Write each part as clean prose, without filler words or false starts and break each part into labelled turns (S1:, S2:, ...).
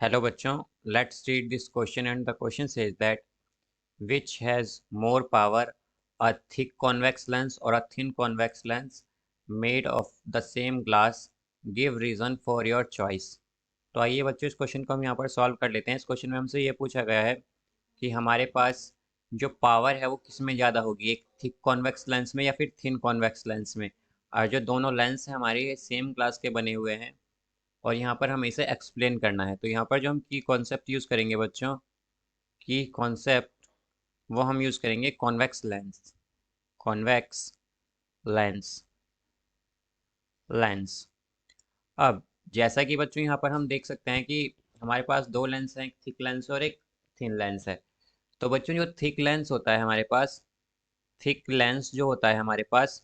S1: Hello बच्चों, let's read this question and the question says that which has more power, a thick convex lens or a thin convex lens made of the same glass? Give reason for your choice. तो आइए बच्चों इस question को हम यहाँ पर solve कर लेते हैं। इस क्वेश्चन में हमसे ये पूछा गया है कि हमारे पास जो पावर है वो किस में ज़्यादा होगी, एक थिक कॉन्वेक्स लेंस में या फिर थिन कॉन्वेक्स लेंस में। और जो दोनों लेंस हैं हमारे सेम ग्लास के बने हुए हैं और यहाँ पर हमें इसे एक्सप्लेन करना है। तो यहाँ पर जो हम की कॉन्सेप्ट यूज़ करेंगे बच्चों, की कॉन्सेप्ट वो हम यूज़ करेंगे convex lens. Convex lens lens अब जैसा कि बच्चों यहाँ पर हम देख सकते हैं कि हमारे पास दो लेंस हैं, एक थिक लेंस और एक थिन लेंस है। तो बच्चों जो थिक लेंस होता है हमारे पास, थिक लेंस जो होता है हमारे पास,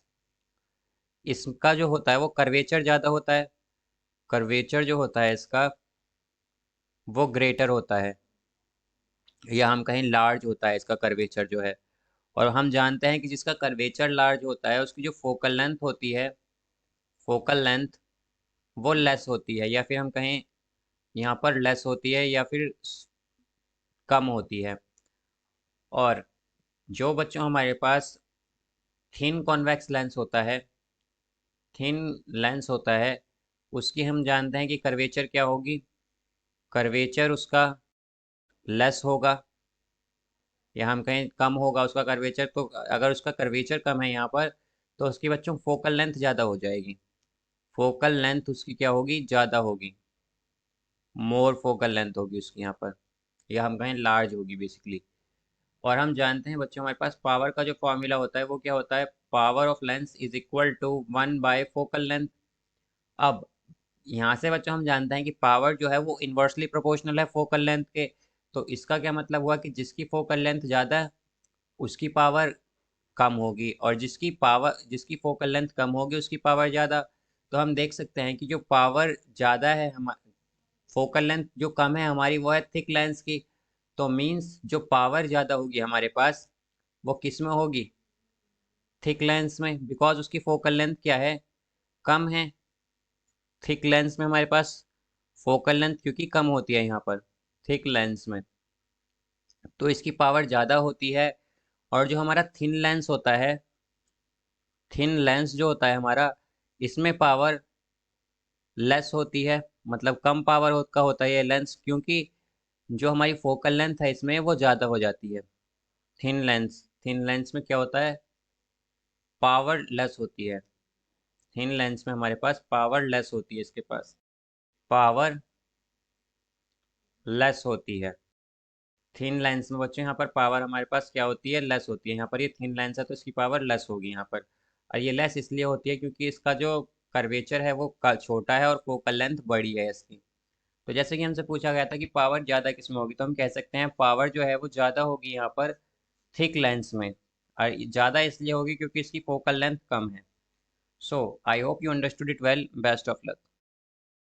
S1: इसका जो होता है वो कर्वेचर ज़्यादा होता है। कर्वेचर जो होता है इसका वो ग्रेटर होता है, या हम कहें लार्ज होता है इसका कर्वेचर जो है। और हम जानते हैं कि जिसका कर्वेचर लार्ज होता है उसकी जो फोकल लेंथ होती है, फोकल लेंथ वो लेस होती है, या फिर हम कहें यहाँ पर लेस होती है या फिर कम होती है। और जो बच्चों हमारे पास थिन कॉन्वेक्स लेंस होता है, थिन लेंस होता है, उसकी हम जानते हैं कि कर्वेचर क्या होगी, कर्वेचर उसका लेस होगा, या हम कहें कम होगा उसका कर्वेचर। तो अगर उसका कर्वेचर कम है यहाँ पर तो उसकी बच्चों फोकल लेंथ ज़्यादा हो जाएगी। फोकल लेंथ उसकी क्या होगी, ज़्यादा होगी, मोर फोकल लेंथ होगी उसकी यहाँ पर, या हम कहें लार्ज होगी बेसिकली। और हम जानते हैं बच्चों हमारे पास पावर का जो फॉर्मूला होता है वो क्या होता है, power of lens is equal to 1/फोकल लेंथ। अब यहाँ से बच्चों हम जानते हैं कि पावर जो है वो इन्वर्सली प्रोपोर्शनल है फोकल लेंथ के। तो इसका क्या मतलब हुआ कि जिसकी फोकल लेंथ ज़्यादा है उसकी पावर कम होगी, और जिसकी फोकल लेंथ कम होगी उसकी पावर ज़्यादा। तो हम देख सकते हैं कि जो पावर ज़्यादा है, हम फोकल लेंथ जो कम है हमारी वो है थिक लेंस की। तो मीन्स जो पावर ज़्यादा होगी हमारे पास वो किस में होगी, थिक लेंस में, बिकॉज उसकी फोकल लेंथ क्या है, कम है। थिक लेंस में हमारे पास फोकल लेंथ क्योंकि कम होती है यहाँ पर थिक लेंस में, तो इसकी पावर ज़्यादा होती है। और जो हमारा थिन लेंस होता है, थिन लेंस जो होता है हमारा, इसमें पावर लेस होती है, मतलब कम पावर का होता है ये लेंस, क्योंकि जो हमारी फोकल लेंथ है इसमें वो ज़्यादा हो जाती है। थिन लेंस में क्या होता है, पावर लेस होती है। थिन लेंस में हमारे पास पावर लेस होती है, इसके पास पावर लेस होती है। थिन लेंस में बच्चों यहाँ पर पावर हमारे पास क्या होती है, लेस होती है। यहाँ पर ये थिन लेंस है तो इसकी पावर लेस होगी यहाँ पर। और ये लेस इसलिए होती है क्योंकि इसका जो कर्वेचर है वो छोटा है और फोकल लेंथ बड़ी है इसकी। तो जैसे कि हमसे पूछा गया था कि पावर ज़्यादा किस में होगी, तो हम कह सकते हैं पावर जो है वो ज़्यादा होगी यहाँ पर थिक लेंस में। और ज़्यादा इसलिए होगी क्योंकि इसकी फोकल लेंथ कम है। So I hope you understood it well. Best of luck.